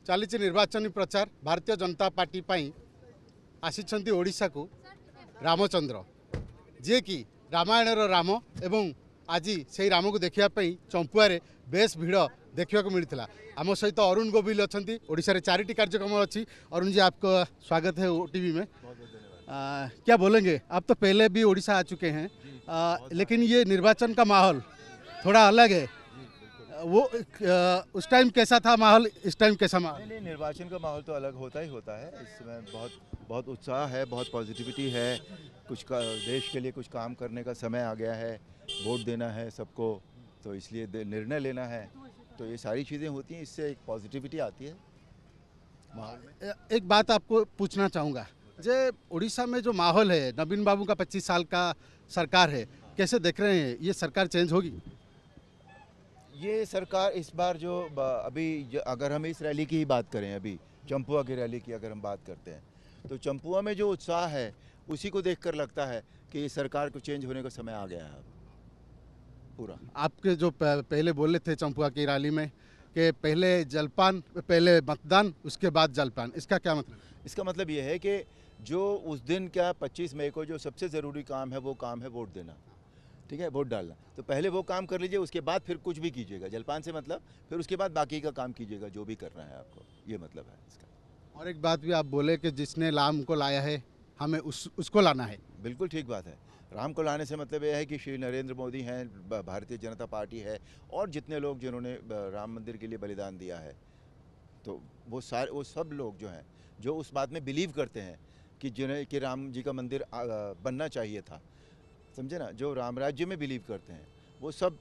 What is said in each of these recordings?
चली निर्वाचन प्रचार भारतीय जनता पार्टी पाई आसी ओडिशा को रामचंद्र जे कि रामायण राम एवं आज से राम को देखापी चंपुआरे बेस भिड़ देखा मिलता। आम सहित अरुण गोविल अच्छा ओडिशा चारिटी कार्यक्रम अच्छी। अरुण जी आपका स्वागत है ओटीवी में। क्या बोलेंगे, आप तो पहले भी ओडिशा आ चुके हैं, लेकिन ये निर्वाचन का माहौल थोड़ा अलग है। वो उस टाइम कैसा था माहौल, इस टाइम कैसा माहौल? नहीं, निर्वाचन का माहौल तो अलग होता ही होता है। इसमें बहुत उत्साह है, बहुत पॉजिटिविटी है। देश के लिए कुछ काम करने का समय आ गया है, वोट देना है सबको, तो इसलिए निर्णय लेना है, तो ये सारी चीज़ें होती हैं, इससे एक पॉजिटिविटी आती है माहौल में। एक बात आपको पूछना चाहूँगा, जे उड़ीसा में जो माहौल है, नवीन बाबू का 25 साल का सरकार है, कैसे देख रहे हैं ये सरकार चेंज होगी? ये सरकार इस बार अगर हम इस रैली की ही बात करें, अभी चंपुआ की रैली की अगर हम बात करते हैं, तो चंपुआ में जो उत्साह है उसी को देखकर लगता है कि ये सरकार को चेंज होने का समय आ गया है पूरा। आपके जो पहले बोले थे चंपुआ की रैली में कि पहले जलपान, पहले मतदान, उसके बाद जलपान, इसका क्या मतलब? इसका मतलब ये है कि जो उस दिन 25 मई को जो सबसे ज़रूरी काम है वो काम है वोट देना, ठीक है, वोट डालना। तो पहले वो काम कर लीजिए, उसके बाद फिर कुछ भी कीजिएगा। जलपान से मतलब फिर उसके बाद बाकी का काम कीजिएगा जो भी करना है आपको, ये मतलब है इसका। और एक बात भी आप बोले कि जिसने राम को लाया है हमें उसको लाना है। बिल्कुल ठीक बात है। राम को लाने से मतलब यह है कि श्री नरेंद्र मोदी हैं, भारतीय जनता पार्टी है, और जितने लोग जिन्होंने राम मंदिर के लिए बलिदान दिया है, तो वो सब लोग जो हैं, जो उस बात में बिलीव करते हैं कि राम जी का मंदिर बनना चाहिए था, समझे ना, जो राम राज्य में बिलीव करते हैं, वो सब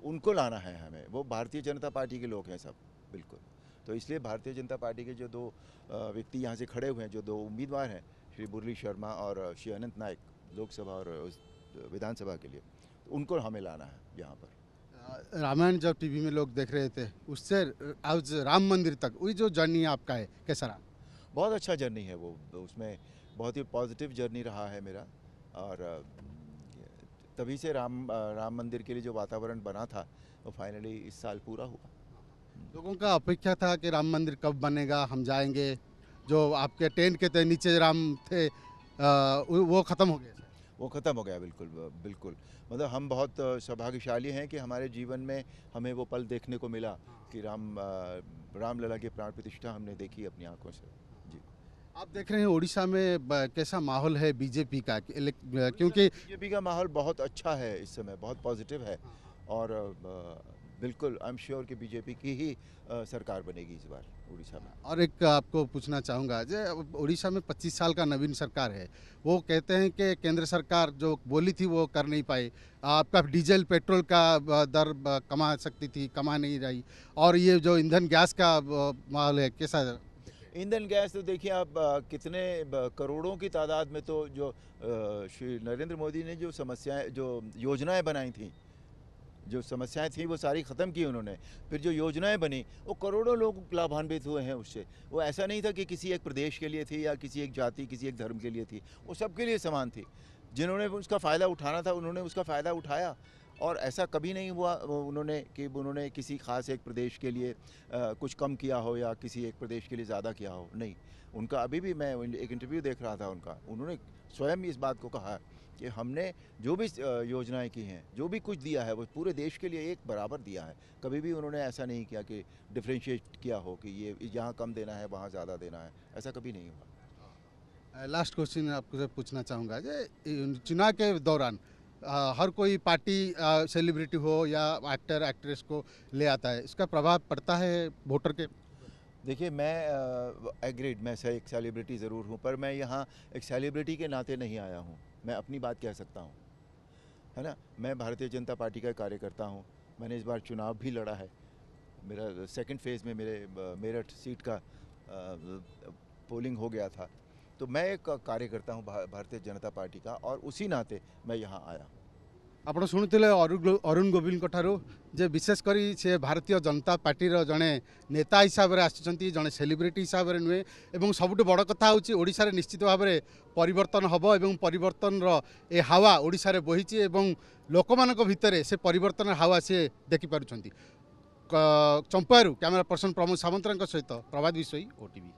उनको लाना है हमें। वो भारतीय जनता पार्टी के लोग हैं सब, बिल्कुल। तो इसलिए भारतीय जनता पार्टी के जो दो व्यक्ति यहाँ से खड़े हुए हैं, जो दो उम्मीदवार हैं, श्री मुरली शर्मा और श्री अनंत नायक, लोकसभा और विधानसभा के लिए, उनको हमें लाना है यहाँ पर। रामायण जब टीवी में लोग देख रहे थे, उससे आज राम मंदिर तक वही जो जर्नी आपका है, कैसा रहा? बहुत अच्छा जर्नी है वो, उसमें बहुत ही पॉजिटिव जर्नी रहा है मेरा। और तभी से राम मंदिर के लिए जो वातावरण बना था वो फाइनली इस साल पूरा हुआ। लोगों का अपेक्षा था कि राम मंदिर कब बनेगा, हम जाएंगे। जो आपके टेंट के नीचे राम थे वो ख़त्म हो गया। वो ख़त्म हो गया, बिल्कुल बिल्कुल। मतलब हम बहुत सौभाग्यशाली हैं कि हमारे जीवन में हमें वो पल देखने को मिला कि रामलला की प्राण प्रतिष्ठा हमने देखी अपनी आंखों से। जी, आप देख रहे हैं उड़ीसा में कैसा माहौल है बीजेपी का, क्योंकि बीजेपी का माहौल बहुत अच्छा है इस समय, बहुत पॉजिटिव है। और बिल्कुल आई एम श्योर कि बीजेपी की ही सरकार बनेगी इस बार उड़ीसा में। और एक आपको पूछना चाहूँगा, जो उड़ीसा में 25 साल का नवीन सरकार है, वो कहते हैं कि केंद्र सरकार जो बोली थी वो कर नहीं पाई। आपका डीजल पेट्रोल का दर कमा सकती थी, कमा नहीं रही। और ये जो ईंधन गैस का माहौल है, कैसा? ईंधन गैस तो देखिए आप, कितने करोड़ों की तादाद में तो जो श्री नरेंद्र मोदी ने जो योजनाएं बनाई थी, जो समस्याएं थी वो सारी ख़त्म की उन्होंने। फिर जो योजनाएं बनी वो करोड़ों लोग लाभान्वित हुए हैं उससे। वो ऐसा नहीं था कि किसी एक प्रदेश के लिए थी या किसी एक जाति, किसी एक धर्म के लिए थी, वो सबके लिए समान थी। जिन्होंने उसका फ़ायदा उठाना था उन्होंने उसका फ़ायदा उठाया। और ऐसा कभी नहीं हुआ उन्होंने किसी ख़ास एक प्रदेश के लिए कुछ कम किया हो या किसी एक प्रदेश के लिए ज़्यादा किया हो, नहीं। उनका अभी भी मैं एक इंटरव्यू देख रहा था उनका, उन्होंने स्वयं इस बात को कहा कि हमने जो भी योजनाएं की हैं, जो भी कुछ दिया है, वो पूरे देश के लिए एक बराबर दिया है। कभी भी उन्होंने ऐसा नहीं किया कि डिफ्रेंशिएट किया हो कि ये यहाँ कम देना है, वहाँ ज़्यादा देना है, ऐसा कभी नहीं हुआ। लास्ट क्वेश्चन आपको पूछना चाहूँगा, चुनाव के दौरान हर कोई पार्टी सेलिब्रिटी हो या एक्टर एक्ट्रेस को ले आता है, इसका प्रभाव पड़ता है वोटर के? देखिए, मैं एग्रीड, मैं एक सेलिब्रिटी ज़रूर हूँ, पर मैं यहाँ एक सेलिब्रिटी के नाते नहीं आया हूँ। मैं अपनी बात कह सकता हूँ, है ना। मैं भारतीय जनता पार्टी का कार्यकर्ता हूँ। मैंने इस बार चुनाव भी लड़ा है। मेरा सेकंड फेज़ में मेरठ सीट का पोलिंग हो गया था। तो मैं एक कार्यकर्ता हूँ भारतीय जनता पार्टी का, और उसी नाते मैं यहाँ आया। आपण शुणुले अरुण गोविल जे विशेषकर से भारतीय जनता पार्टी जड़े नेता हिसाब से आसुँच, जड़े सेलिब्रिटी हिसाब से नुहे। और सबुठ बड़ कथा होशार निश्चित भाव में परिवर्तन हम और परिवर्तन ए हावा ओडिशा रे बही लोक मान भितर से परिवर्तन हावा सी देखिपुंट। चंपारू कैमेरा पर्सन प्रमोद सामंतर सहित प्रभात विषयी ओटीवी।